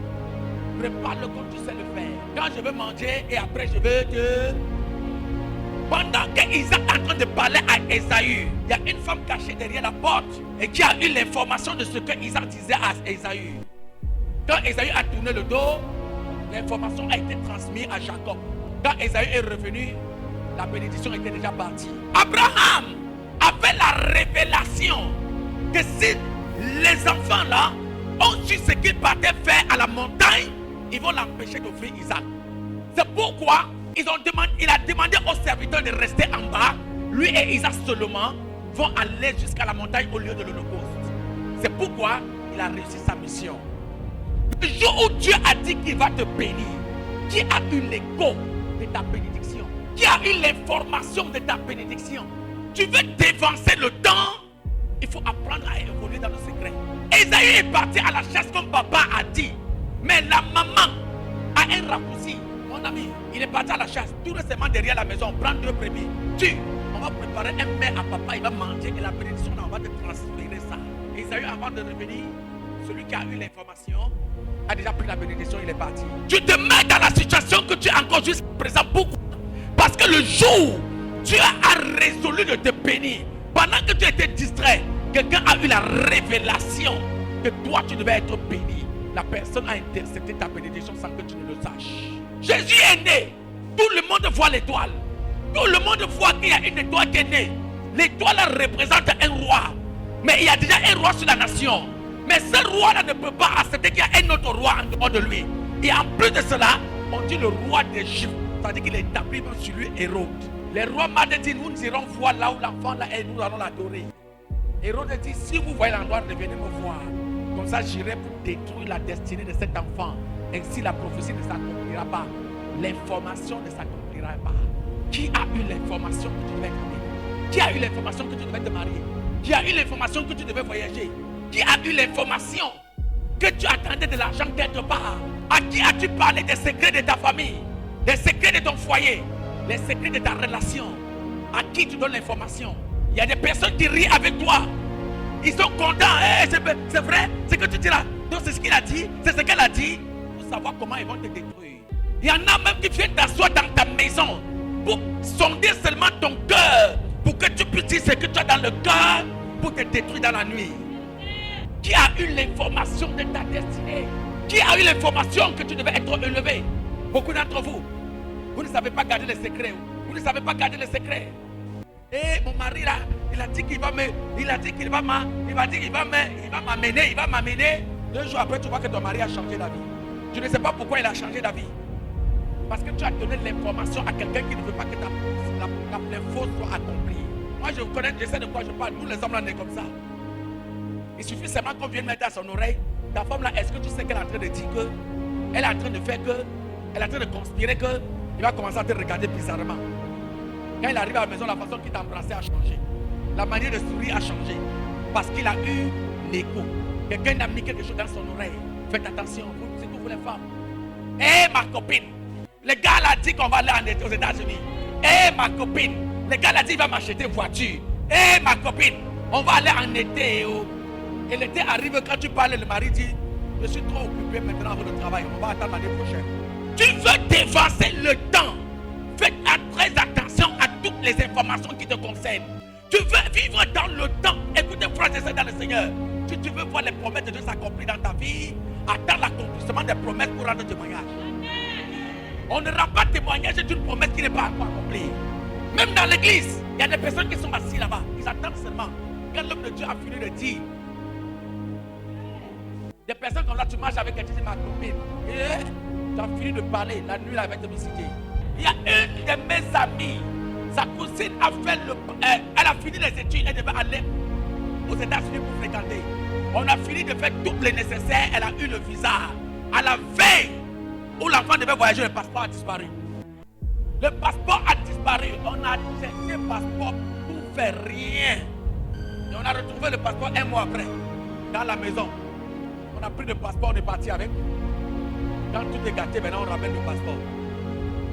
Prépare-le comme tu sais le faire. Quand je veux manger et après je veux te... Pendant que Isaac est en train de parler à Ésaü, il y a une femme cachée derrière la porte et qui a eu l'information de ce que Isaac disait à Ésaü. Quand Ésaü a tourné le dos, l'information a été transmise à Jacob. Quand Ésaü est revenu, la bénédiction était déjà partie. Abraham avait la révélation que si les enfants là ont su ce qu'ils partaient faire à la montagne, ils vont l'empêcher d'offrir Isaac. C'est pourquoi il a demandé aux serviteurs de rester en bas. Lui et Isaac seulement vont aller jusqu'à la montagne au lieu de l'holocauste. C'est pourquoi il a réussi sa mission. Le jour où Dieu a dit qu'il va te bénir, qui a eu l'écho de ta bénédiction? Qui a eu l'information de ta bénédiction? Tu veux dévancer le temps? Il faut apprendre à évoluer dans le secret. Ésaü est parti à la chasse comme papa a dit. Mais la maman a un raccourci. Mon ami, il est parti à la chasse. Tout récemment derrière la maison, prends 2 brebis. On va préparer un mets à papa, il va manger et la bénédiction, on va te transférer ça. Ésaü, avant de revenir, celui qui a eu l'information a déjà pris la bénédiction, il est parti. Tu te mets dans la situation que tu es encore jusqu'à présent. Pourquoi? Parce que le jour Dieu a résolu de te bénir, pendant que tu étais distrait, quelqu'un a eu la révélation que toi tu devais être béni. La personne a intercepté ta bénédiction sans que tu ne le saches. Jésus est né. Tout le monde voit l'étoile. Tout le monde voit qu'il y a une étoile qui est née. L'étoile représente un roi. Mais il y a déjà un roi sur la nation. Mais ce roi-là ne peut pas accepter qu'il y a un autre roi en dehors de lui. Et en plus de cela, on dit le roi des Juifs. C'est-à-dire qu'il est établi même sur lui, Hérode. Les rois m'ont dit, nous irons voir là où l'enfant là est, nous allons l'adorer. Hérode dit, si vous voyez l'endroit, revenez me voir. Comme ça, j'irai pour détruire la destinée de cet enfant. Ainsi, la prophétie ne s'accomplira pas. L'information ne s'accomplira pas. Qui a eu l'information que tu devais être marié? Qui a eu l'information que tu devais te marier? Qui a eu l'information que tu devais voyager? Qui a eu l'information que tu attendais de l'argent quelque part? À qui as-tu parlé des secrets de ta famille? Des secrets de ton foyer? Les secrets de ta relation? À qui tu donnes l'information? Il y a des personnes qui rient avec toi. Ils sont contents. Hey, c'est vrai, c'est que tu dis là. Donc c'est ce qu'il a dit, c'est ce qu'elle a dit. Pour savoir comment ils vont te détruire. Il y en a même qui viennent t'asseoir dans ta maison pour sonder seulement ton cœur, pour que tu puisses dire ce que tu as dans le cœur, pour te détruire dans la nuit. Qui a eu l'information de ta destinée? Qui a eu l'information que tu devais être élevé? Beaucoup d'entre vous, Vous ne savez pas garder les secrets. Vous ne savez pas garder les secrets. Et mon mari là, il a dit qu'il va m'amener. 2 jours après, tu vois que ton mari a changé d'avis. Je ne sais pas pourquoi il a changé d'avis. Parce que tu as donné l'information à quelqu'un qui ne veut pas que l'info soit accomplie. Moi, je connais, je sais de quoi je parle. Nous, les hommes, là, on est comme ça. Il suffit seulement qu'on vienne mettre à son oreille. Ta femme, là, est-ce que tu sais qu'elle est en train de dire que, elle est en train de faire que, elle est en train de conspirer que, il va commencer à te regarder bizarrement. Quand il arrive à la maison, la façon qu'il t'a embrassé a changé. La manière de sourire a changé. Parce qu'il a eu l'écho. Quelqu'un a mis quelque chose dans son oreille. Faites attention, c'est tout pour les femmes. Eh, ma copine, le gars l'a dit qu'on va aller aux États-Unis. Eh, ma copine, le gars l'a dit qu'il va m'acheter une voiture. Eh, ma copine, on va aller en été. Et l'été arrive, quand tu parles, le mari dit, je suis trop occupé maintenant avec le travail. On va attendre l'année prochaine. Tu veux dévancer le temps. Faites très attention à toutes les informations qui te concernent. Tu veux vivre dans le temps. Écoutez, frères et sœurs dans le Seigneur. Si tu veux voir les promesses de Dieu s'accomplir dans ta vie, attends l'accomplissement des promesses pour rendre témoignage. On ne rend pas témoignage d'une promesse qui n'est pas encore accomplie. Même dans l'église, il y a des personnes qui sont assises là-bas. Ils attendent seulement quand l'homme de Dieu a fini de dire. Des personnes comme là, tu marches avec elle, tu dis ma copine. Et tu as fini de parler, la nuit elle va te visiter. Il y a une de mes amies, sa cousine a fait elle a fini les études, elle devait aller aux États-Unis pour fréquenter. On a fini de faire tout le nécessaire, elle a eu le visa. À la veille où l'enfant devait voyager, le passeport a disparu. Le passeport a disparu. On a cherché le passeport pour faire rien. Et on a retrouvé le passeport 1 mois après, dans la maison. On a pris le passeport, on est parti avec. Quand tout est gâté, maintenant on ramène le passeport.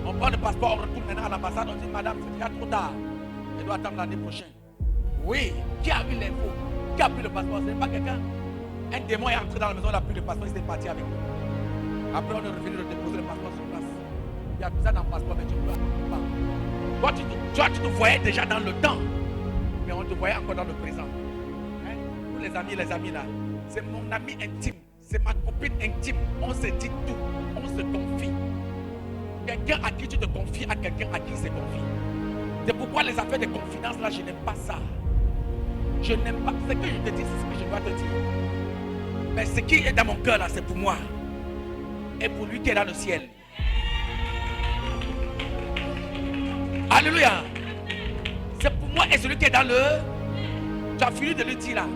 On prend le passeport, on retourne maintenant à l'ambassade, on dit madame, c'est déjà trop tard. Elle doit attendre l'année prochaine. Oui, qui a eu l'info? Qui a pris le passeport? Ce n'est pas quelqu'un. Un démon est entré dans la maison, il a pris le passeport, il s'est parti avec nous. Après, on est revenu de déposer le passeport sur place. Il y a tout ça dans le passeport, mais tu ne peux pas. Toi, tu te voyais déjà dans le temps, mais on te voyait encore dans le présent. Hein? Pour les amis là, c'est mon ami intime, c'est ma copine intime. On se dit tout, on se confie. Quelqu'un à qui tu te confies à quelqu'un à qui il se confie. C'est pourquoi les affaires de confidence là, je n'aime pas ça. Je n'aime pas. Ce que je te dis, c'est ce que je dois te dire. Mais ce qui est dans mon cœur là, c'est pour moi. Et pour lui qui est dans le ciel. Alléluia. C'est pour moi et celui qui est dans le... Tu as fini de le dire là.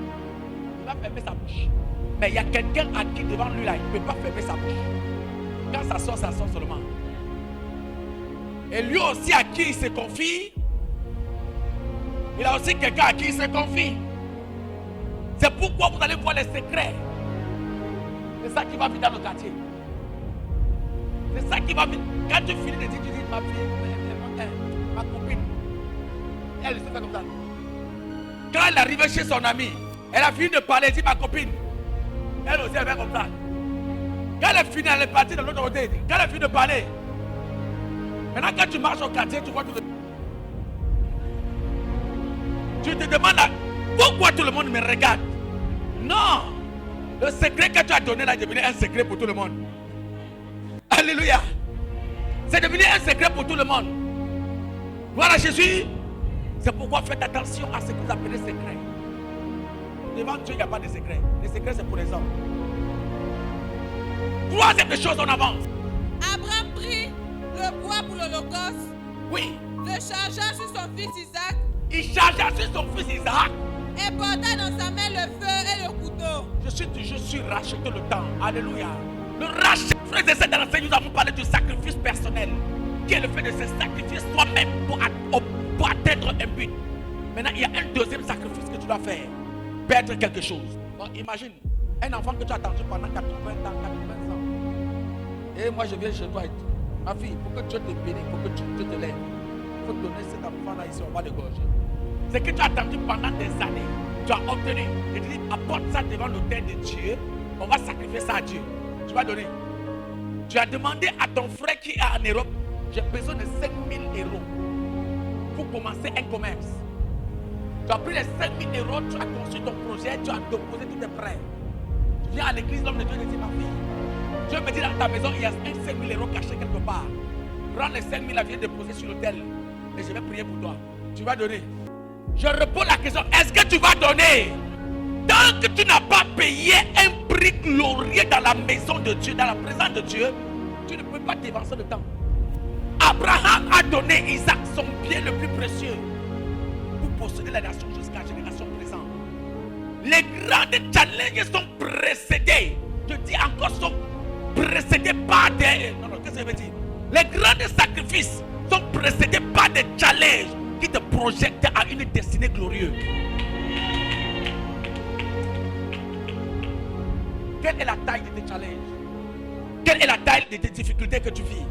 Il va fermer sa bouche. Mais il y a quelqu'un à qui devant lui là, il ne peut pas fermer sa bouche. Quand ça sort seulement. Et lui aussi à qui il se confie, il a aussi quelqu'un à qui il se confie. C'est pourquoi vous allez voir les secrets. C'est ça qui va venir dans le quartier. C'est ça qui va venir. Quand tu finis de dire, tu dis ma fille, ma copine, elle se fait comme ça. Quand elle arrive chez son ami, elle a fini de parler, elle dit ma copine. Elle aussi elle fait comme ça. Quand elle est finie, elle est partie de l'autre côté. Quand elle a fini de parler, maintenant quand tu marches au quartier, tu vois tout le monde. Tu te demandes pourquoi tout le monde me regarde. Non. Le secret que tu as donné là est devenu un secret pour tout le monde. Alléluia. C'est devenu un secret pour tout le monde. Voilà Jésus. C'est pourquoi faites attention à ce que vous appelez secret. Devant Dieu, il n'y a pas de secret. Les secrets, c'est pour les hommes. Troisième chose, on avance. Abraham prit le bois pour l'holocauste. Oui. Le chargea sur son fils Isaac. Il chargea sur son fils Isaac. Et porta dans sa main le feu et le couteau. Je suis racheté le temps. Alléluia. Le rachat, frères et sœurs, dans le Seigneur, nous avons parlé du sacrifice personnel. Qui est le fait de se sacrifier soi-même pour atteindre un but. Maintenant, il y a un deuxième sacrifice que tu dois faire. Perdre quelque chose. Donc, imagine, un enfant que tu as attendu pendant 80 ans, 80 ans. Et moi, je viens chez toi et dis, ma fille, pour que Dieu te bénisse, pour que Dieu te lève, il faut donner cet enfant-là ici, on va le gorger. C'est que tu as attendu pendant des années. Tu as obtenu. Et tu dis, apporte ça devant l'autel de Dieu. On va sacrifier ça à Dieu. Tu vas donner. Tu as demandé à ton frère qui est en Europe, j'ai besoin de 5 000 euros pour commencer un commerce. Tu as pris les 5 000 euros, tu as construit ton projet, tu as déposé tous tes prêts. Tu viens à l'église, l'homme de Dieu te dit, ma fille, Dieu me dit dans ta maison, il y a 5 000 euros cachés quelque part. Prends les 5 000 là, viens déposer sur l'autel. Et je vais prier pour toi. Tu vas donner. Je réponds la question, est-ce que tu vas donner? Tant que tu n'as pas payé un prix glorieux dans la maison de Dieu, dans la présence de Dieu, tu ne peux pas dévancer le temps. Abraham a donné Isaac, son bien le plus précieux, pour posséder la nation jusqu'à la génération présente. Les grands challenges sont précédés. Je dis encore, sont précédés par des... Non, qu'est-ce que je veux dire? Les grands sacrifices sont précédés par des challenges qui te projettent à une destinée glorieuse. Quelle est la taille de tes challenges? Quelle est la taille de tes difficultés que tu vis?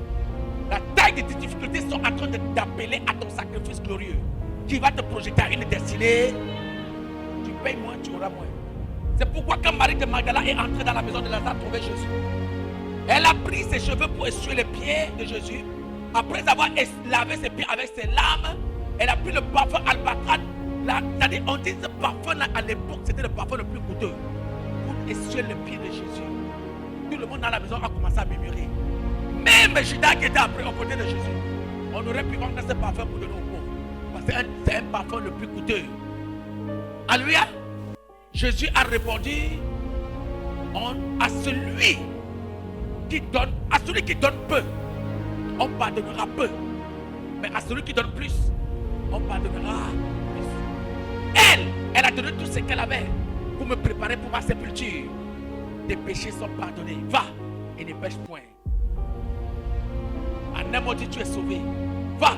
La taille de tes difficultés sont en train de t'appeler à ton sacrifice glorieux qui va te projeter à une destinée. Tu payes moins, tu auras moins. C'est pourquoi quand Marie de Magdala est entrée dans la maison de Lazare trouver Jésus, elle a pris ses cheveux pour essuyer les pieds de Jésus. Après avoir lavé ses pieds avec ses larmes, elle a pris le parfum albacrate. C'est-à-dire, on dit ce parfum là, à l'époque, c'était le parfum le plus coûteux pour essuyer les pieds de Jésus. Tout le monde dans la maison a commencé à murmurer. Même Judas qui était après aux côtés de Jésus, on aurait pu vendre ce parfum pour donner aux pauvres. Parce que c'est un parfum le plus coûteux. Alléluia. Jésus a répondu à celui qui donne peu, on pardonnera peu. Mais à celui qui donne plus, on pardonnera plus. Elle a donné tout ce qu'elle avait pour me préparer pour ma sépulture. Tes péchés sont pardonnés. Va et ne pêche point. En un mot dit, tu es sauvé. Va,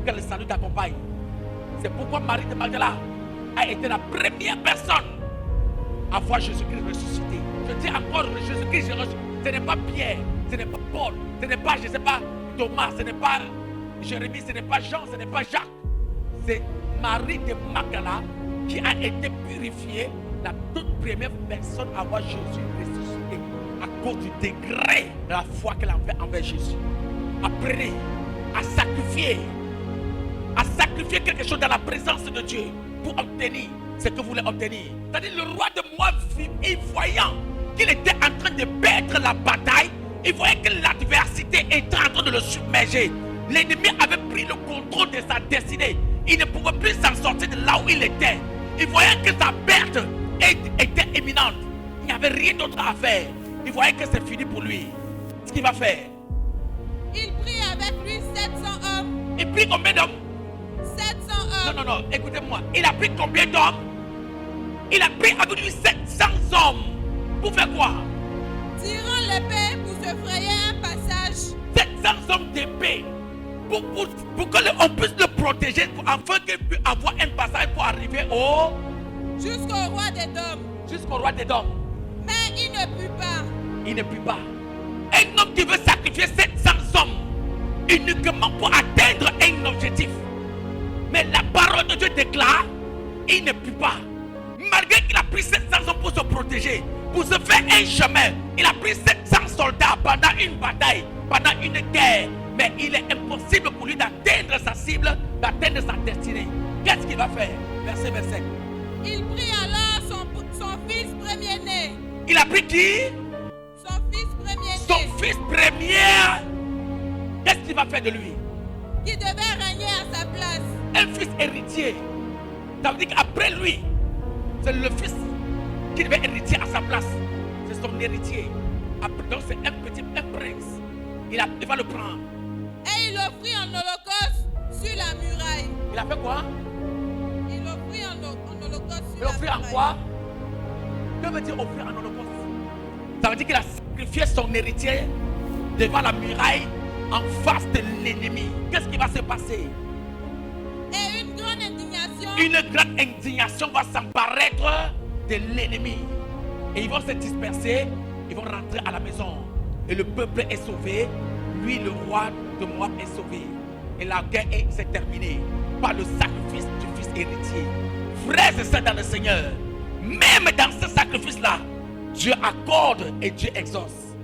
que le salut t'accompagne. C'est pourquoi Marie de Magdala a été la première personne à voir Jésus-Christ ressuscité. Je dis encore, Jésus-Christ ressuscité. Ce n'est pas Pierre, ce n'est pas Paul, ce n'est pas, je ne sais pas, Thomas, ce n'est pas Jérémie, ce n'est pas Jean, ce n'est pas Jacques. C'est Marie de Magdala qui a été purifiée, la toute première personne à voir Jésus ressuscité à cause du degré de la foi qu'elle avait envers Jésus. À prier, à sacrifier quelque chose dans la présence de Dieu pour obtenir ce que vous voulez obtenir. C'est-à-dire le roi de Moab, il voyant qu'il était en train de perdre la bataille, il voyait que l'adversité était en train de le submerger. L'ennemi avait pris le contrôle de sa destinée. Il ne pouvait plus s'en sortir de là où il était. Il voyait que sa perte était imminente. Il n'y avait rien d'autre à faire. Il voyait que c'est fini pour lui. Ce qu'il va faire, il prit avec lui 700 hommes. Il prit combien d'hommes? 700 hommes. Non, écoutez-moi. Il a pris combien d'hommes? Il a pris avec lui 700 hommes. Pour faire quoi? Tirant l'épée pour se frayer un passage. 700 hommes d'épée. Pour qu'on puisse le protéger, afin qu'il puisse avoir un passage pour arriver jusqu'au roi des Dômes. Jusqu'au roi des Dômes. Mais il ne put pas. Il ne put pas. Un homme qui veut sacrifier 700 hommes uniquement pour atteindre un objectif. Mais la parole de Dieu déclare, il ne put pas. Malgré qu'il a pris 700 hommes pour se protéger, pour se faire un chemin, il a pris 700 soldats pendant une bataille, pendant une guerre. Mais il est impossible pour lui d'atteindre sa cible, d'atteindre sa destinée. Qu'est-ce qu'il va faire? Verset 27. Il prit alors son fils premier-né. Il a pris qui? Son fils premier-né. Son fils premier. Qu'est-ce qu'il va faire de lui? Qui devait régner à sa place. Un fils héritier. Ça veut dire qu'après lui, c'est le fils qui devait hériter à sa place. C'est son héritier. Donc c'est un prince. Il va le prendre. Et il l'offrit en holocauste sur la muraille. Il a fait quoi? Il l'offrit en holocauste sur il la muraille. Il offrit en quoi? Que veut dire offrir en holocauste? Ça veut dire qu'il a sacrifié son héritier devant la muraille en face de l'ennemi. Qu'est-ce qui va se passer? Et une grande indignation. Une grande indignation va s'emparer de l'ennemi. Et ils vont se disperser. Ils vont rentrer à la maison. Et le peuple est sauvé. Lui, le roi de Moab, est sauvé. Et la guerre s'est terminée par le sacrifice du fils héritier. Frères et sœurs dans le Seigneur, même dans ce sacrifice-là, Dieu accorde et Dieu exauce.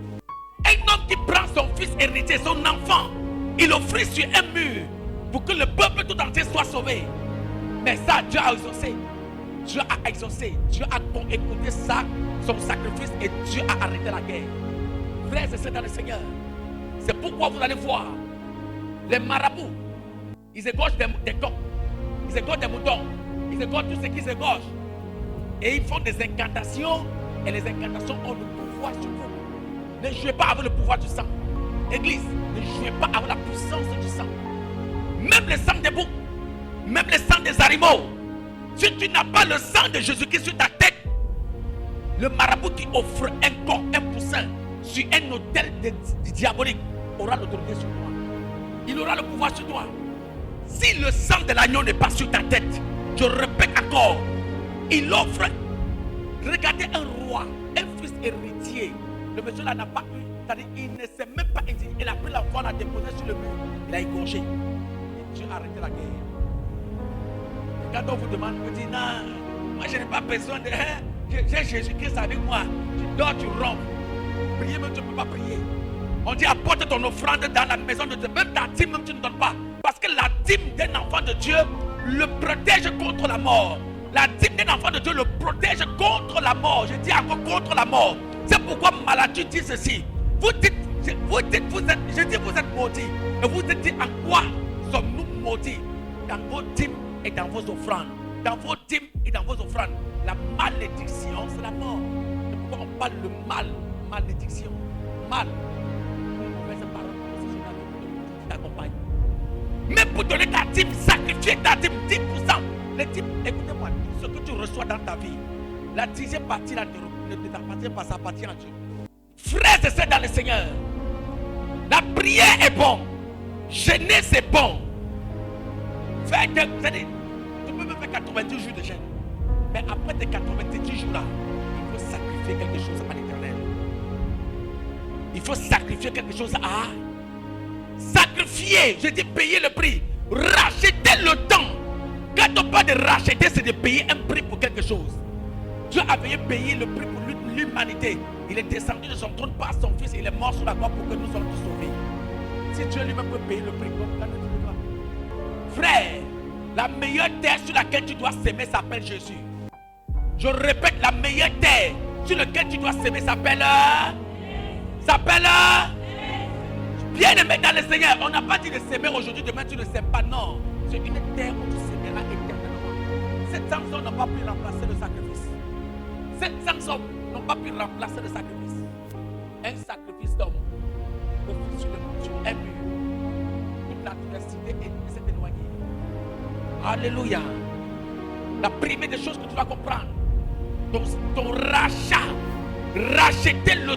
Un homme qui prend son fils héritier, son enfant, il l'offrit sur un mur pour que le peuple tout entier soit sauvé. Mais ça, Dieu a exaucé. Dieu a exaucé. Dieu a écouté ça, son sacrifice, et Dieu a arrêté la guerre. Frères et sœurs dans le Seigneur, c'est pourquoi vous allez voir Les marabouts, ils égorgent des coqs, ils égorgent des moutons, ils égorgent tout ce qu'ils égorgent. Et ils font des incantations. Et les incantations ont le pouvoir sur vous. Ne jouez pas avec le pouvoir du sang. Église, ne jouez pas avec la puissance du sang. Même le sang des boucs, même le sang des animaux. Si tu n'as pas le sang de Jésus-Christ sur ta tête, le marabout qui offre un corps, un poussin sur un autel diabolique aura l'autorité sur toi. Il aura le pouvoir sur toi. Si le sang de l'agneau n'est pas sur ta tête, je répète encore, il offre. Regardez un roi, un fils héritier. Le monsieur là n'a pas eu, c'est-à-dire il ne s'est même pas indigné. Il a pris l'enfant, l'a déposé sur le mur, il a égorgé. Et Dieu a arrêté la guerre. Et quand on vous demande, vous dites non, moi je n'ai pas besoin de. J'ai Jésus-Christ avec moi. Tu dors, tu rompes. Prier, même tu ne peux pas prier. On dit apporte ton offrande dans la maison de Dieu. Même ta dîme, même tu ne donnes pas. Parce que la dîme d'un enfant de Dieu le protège contre la mort. La dîme d'un enfant de Dieu le protège contre la mort. Je dis encore contre la mort. C'est pourquoi Malachie dit ceci. Vous dites, je dis vous êtes maudits. Et vous dites en quoi sommes-nous maudits? Dans vos dîmes et dans vos offrandes. Dans vos dîmes et dans vos offrandes. La malédiction, c'est la mort. C'est pourquoi on parle le mal. Malédiction. Mal. Mauvaise parole. Qui t'accompagne. Même pour donner ta dîme, sacrifier ta dîme, 10%. Les dîmes, écoutez-moi, tout ce que tu reçois dans ta vie, la 10e partie là, ne t'appartient pas, ça appartient à Dieu. Frères et sœurs dans le Seigneur, la prière est bon, jeûner c'est bon. C'est-à-dire, tu peux me faire 90 jours de jeûne, mais après tes 90 jours là, il faut sacrifier quelque chose à l'Éternel. Il faut sacrifier quelque chose à. Sacrifier, je dis payer le prix, racheter le temps. Quand on parle de racheter, c'est de payer un prix pour quelque chose. Dieu avait payé le prix pour l'humanité. Il est descendu de son trône par son fils et il est mort sur la croix pour que nous soyons sauvés. Si Dieu lui-même peut payer le prix, pourquoi ne tu pas? Frère, la meilleure terre sur laquelle tu dois s'aimer s'appelle Jésus. Je répète, la meilleure terre sur laquelle tu dois s'aimer s'appelle bien-aimé dans le Seigneur. On n'a pas dit de s'aimer aujourd'hui, demain tu ne s'aimes pas. Non, c'est une terre où tu s'aimeras éternellement. 700 hommes n'ont pas pu remplacer le sacrifice. 700 hommes n'ont pas pu remplacer le sacrifice. Un sacrifice d'homme sur un mur. Toute la diversité s'est éloignée. Alléluia. La première des choses que tu dois comprendre, ton rachat, racheter le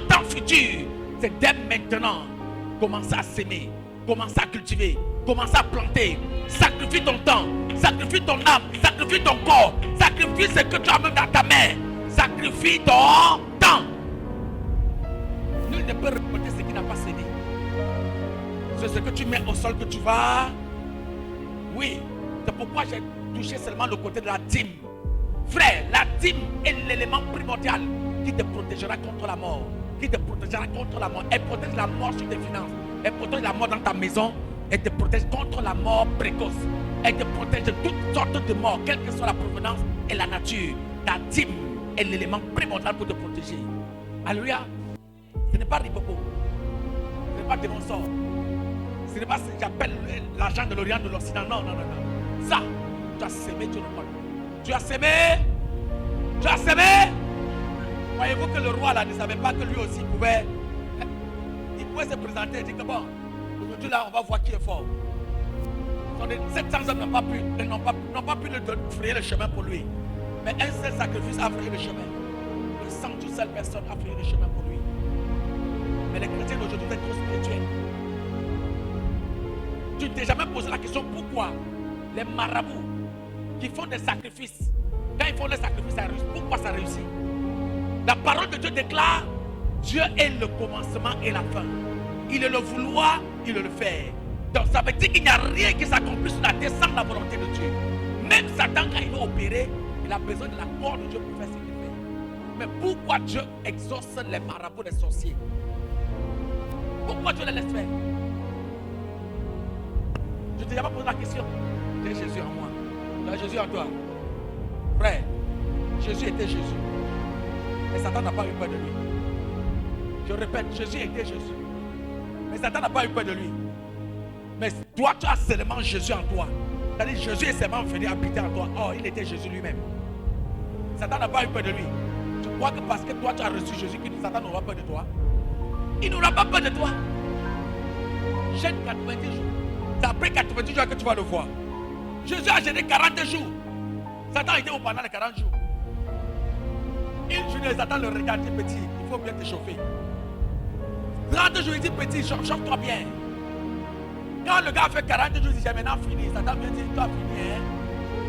temps futur, c'est dès maintenant. Commence à s'aimer, commence à cultiver, commence à planter. Sacrifie ton temps, sacrifie ton âme, sacrifie ton corps, sacrifie ce que tu as même dans ta main. Sacrifie ton temps. Nul ne peut récolter ce qui n'a pas sémé. C'est ce que tu mets au sol que tu vas. Oui, c'est pourquoi j'ai touché seulement le côté de la dîme. Frère, la dîme est l'élément primordial qui te protégera contre la mort. Qui te protégera contre la mort. Elle protège la mort sur tes finances. Elle protège la mort dans ta maison. Elle te protège contre la mort précoce. Elle te protège de toutes sortes de morts, quelle que soit la provenance et la nature. Ta dîme est l'élément primordial pour te protéger. Alléluia. Ce n'est pas ripopo. Ce n'est pas de mon sort. Ce n'est pas ce que j'appelle l'argent de l'Orient, de l'Occident. Non. Ça, tu as semé, tu récoltes. Tu as semé. Tu as semé. Voyez-vous que le roi là ne savait pas que lui aussi pouvait. Il pouvait se présenter et dire que bon, aujourd'hui là, on va voir qui est fort. 700 hommes n'ont pas pu frayer le chemin pour lui. Mais un seul sacrifice a frayé le chemin. Le sang d'une seule personne a frayé le chemin pour lui. Mais les chrétiens d'aujourd'hui sont trop spirituels. Tu ne t'es jamais posé la question pourquoi les marabouts qui font des sacrifices, quand ils font des sacrifices, ça réussit. Pourquoi ça réussit? La parole de Dieu déclare Dieu est le commencement et la fin. Il est le vouloir, il est le faire. Donc ça veut dire qu'il n'y a rien qui s'accomplisse sur la terre sans la volonté de Dieu. Même Satan, quand il veut opérer, il a besoin de l'accord de Dieu pour faire ce qu'il fait. Mais pourquoi Dieu exauce les marabouts, les sorciers? Pourquoi Dieu les laisse faire? Je ne t'ai jamais posé la question. J'ai Jésus en moi. J'ai Jésus en toi. Frère, Jésus était Jésus. Et Satan n'a pas eu peur de lui. Je répète, Jésus était Jésus. Mais Satan n'a pas eu peur de lui. Mais toi, tu as seulement Jésus en toi. C'est-à-dire Jésus est seulement venu habiter en toi. Oh, il était Jésus lui-même. Satan n'a pas eu peur de lui. Tu crois que parce que toi, tu as reçu Jésus, que Satan n'aura peur de toi? Il n'aura pas peur de toi. Jeûne 90 jours. C'est après 90 jours que tu vas le voir. Jésus a jeûné 40 jours. Satan était où pendant les 40 jours? Une journée, Satan le regarde, dit petit, il faut bien te chauffer. 30 jours, il dit petit, chauffe-toi bien. Quand le gars a fait 40 jours, il dit j'ai maintenant fini. Satan vient dire, tu as fini, hein?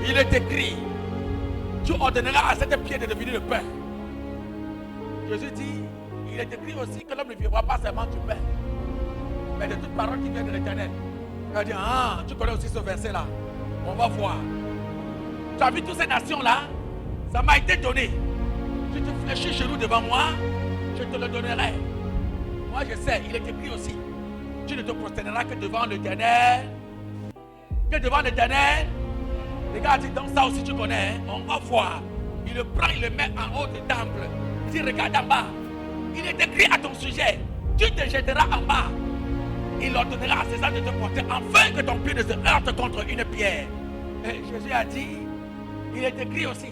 Il est écrit, tu ordonneras à cette pierre de devenir le pain. Jésus dit, il est écrit aussi que l'homme ne vivra pas seulement du pain, mais de toute parole qui vient de l'Éternel. Il a dit, ah, tu connais aussi ce verset-là. On va voir. Tu as vu toutes ces nations-là? Ça m'a été donné. Si tu fléchis chez nous devant moi, je te le donnerai. Moi je sais, il est écrit aussi. Tu ne te prosterneras que devant l'Éternel. Que devant l'Éternel. Les gars disent, donc ça aussi tu connais, hein? On va voir. Il le prend, il le met en haut du temple. Il dit, regarde en bas. Il est écrit à ton sujet. Tu te jetteras en bas. Il ordonnera à César de te porter afin que ton pied ne se heurte contre une pierre. Et Jésus a dit, il est écrit aussi,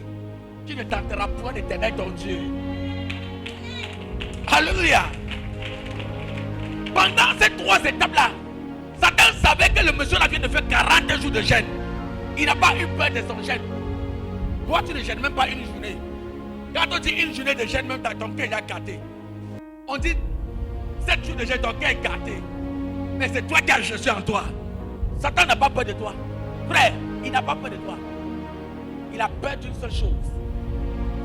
tu ne tenteras point l'Éternel ton Dieu. Alléluia. Pendant ces 3 étapes-là, Satan savait que le monsieur là vient de faire 40 jours de jeûne. Il n'a pas eu peur de son jeûne. Toi, tu ne jeûnes même pas une journée. Quand on dit une journée de jeûne, même ton cœur est déjà gâté. On dit 7 jours de jeûne, ton cœur est gâté. Mais c'est toi qui as Jésus en toi. Satan n'a pas peur de toi. Frère, il n'a pas peur de toi. Il a peur d'une seule chose.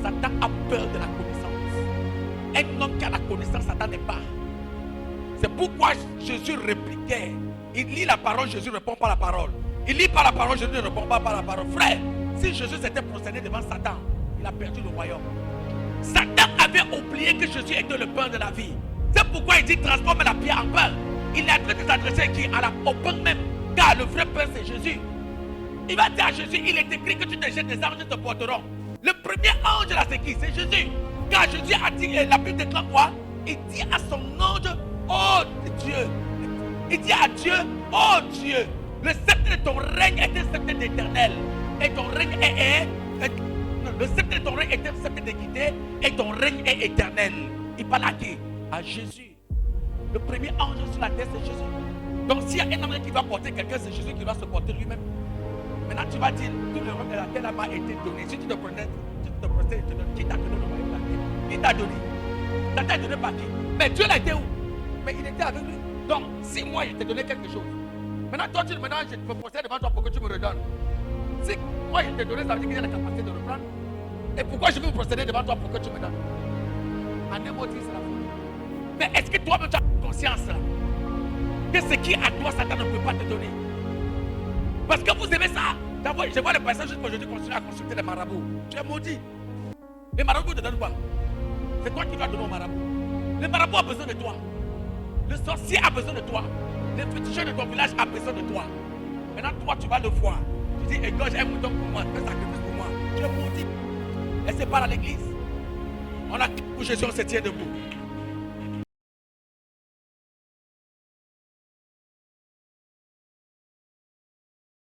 Satan a peur de la connaissance. Un homme qui a la connaissance, Satan n'est pas. C'est pourquoi Jésus répliquait. Il lit la parole, Jésus ne répond pas à la parole. Il lit pas la parole, Jésus ne répond pas à la parole. Frère, si Jésus s'était prosterné devant Satan, il a perdu le royaume. Satan avait oublié que Jésus était le pain de la vie. C'est pourquoi il dit transforme la pierre en pain. Il est en train de s'adresser qui au pain même. Car le vrai pain c'est Jésus. Il va dire à Jésus, il est écrit que tu te jettes, des anges te porteront. Le premier ange là c'est qui? C'est Jésus. Car Jésus a dit, la Bible déclare quoi? Il dit à son ange, oh Dieu. Il dit à Dieu, oh Dieu. Le sceptre de ton règne est un sceptre d'éternel. Et ton règne le sceptre de ton règne est un sceptre d'équité. Et ton règne est éternel. Il parle à qui? À Jésus. Le premier ange sur la terre, c'est Jésus. Donc s'il y a un homme qui va porter quelqu'un, c'est Jésus qui va se porter lui-même. Maintenant tu vas dire, tout le règne de la terre n'a pas été donné. Si tu te prenais, qui t'a donné le royaume de la terre? Qui t'a donné? Ça t'a donné par qui? Mais Dieu l'a été où? Mais il était avec lui. Donc si moi je t'ai donné quelque chose, maintenant toi tu maintenant je me procède devant toi pour que tu me redonnes. Si moi je t'ai donné, ça veut dire qu'il y a la capacité de reprendre. Et pourquoi je veux me procéder devant toi pour que tu me donnes? En un mot, c'est la faute. Mais est-ce que toi-même tu as conscience là, que ce qui est à toi, Satan ne peut pas te donner? Parce que vous aimez ça. D'abord, je vois le passage juste aujourd'hui continuer à consulter les marabouts. Tu es maudit. Les marabouts te donnent quoi? C'est toi qui dois donner aux marabouts. Les marabouts ont besoin de toi. Le sorcier a besoin de toi. Les petits jeunes de ton village ont besoin de toi. Maintenant, toi, tu vas le voir. Tu dis, égorge un mouton pour moi, fais sacrifice pour moi. Tu es maudit. Et c'est pas à l'église. On a pour Jésus, on se tient debout.